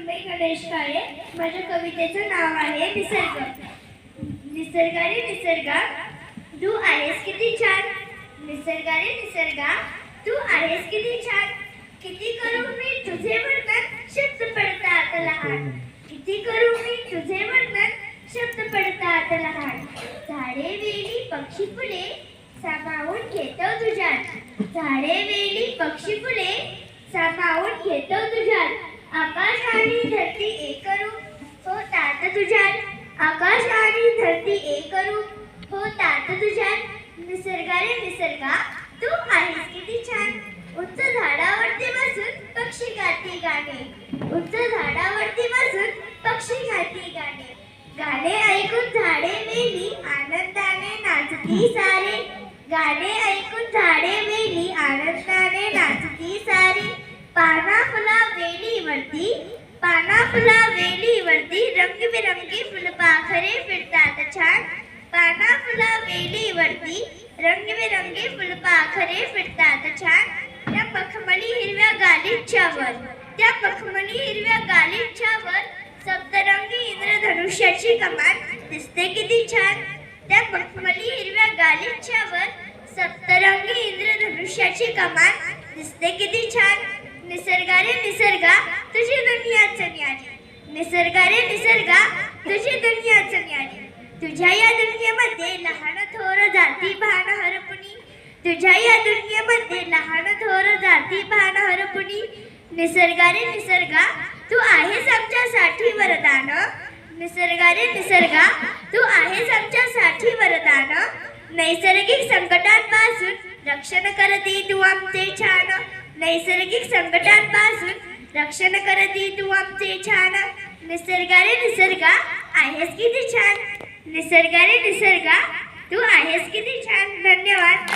मुंबई गणेश काळे. माझ्या कवितेचं नाव आहे निसर्ग. निसर्गा रे निसर्गा, तू आहेस किती छान. निसर्गा रे निसर्गा, तू आहेस किती छान. किती करू मी तुझे वर्णन, शब्द पडतात लहान. किती करू मी तुझे वर्णन, शब्द पडतात लहान. झाडे वेली पक्षी फुले सामावून घेतो तुझ्यात. झाडे वेली पक्षी फुले सामावून घेतो तुझ्यात. आकाश आणि धरती एक रूप होतात तुझ्यात. आकाश आणि धरती एक रूप होतात तुझ्यात. निसर्गा रे निसर्गा, तू आहेस किती छान. उंच झाडावरती बसून पक्षी गाती गाणे. उंच झाडावरती बसून पक्षी गाती गाणे. गाणे ऐकून झाडे वेली आनंदाने नाचती सारे. गाणे ऐकून झाडे वेली आनंदाने नाचती सारी. पाना फुला वेलीवरती, पाना फुला वेलीवरती रंगबिरंगी फुलपाखरे फिरतात छान. पाना फुला वेलीवरती रंगबिरंगी फुलपाखरे फिरतात छान. त्या मखमली हिरव्या गालिच्यावर, त्या मखमली हिरव्या गालिच्यावर सप्तरंगी इंद्रधनुष्याची कमान दिसते किती छान. त्या मखमली हिरव्या गालिच्यावर सप्तरंगी इंद्रधनुष्याची कमान दिसते किती छान. निसर्गा रे निसर्गा, तुझी दुनियाच न्यारी. निसर्गा रे निसर्गा, तुझी दुनियाच न्यारी. तुझ्या या दुनियेमध्ये लहान थोर जाती भान हरपुनी. तुझ्या या दुनियेमध्ये लहान थोर जाती भान हरपुनी. निसर्गा रे निसर्गा, तू आहेस आमच्यासाठी वरदान. निसर्गा रे निसर्गा, तू आहेस आमच्यासाठी वरदान. नैसर्गिक संकटांपासून रक्षण करते तू आमचे छान. नैसर्गिक संकटांपासून रक्षण करते तू आमचे छान. निसर्गा रे निसर्गा, आहेस किती छान. निसर्गा रे निसर्गा, तू आहेस किती छान. धन्यवाद.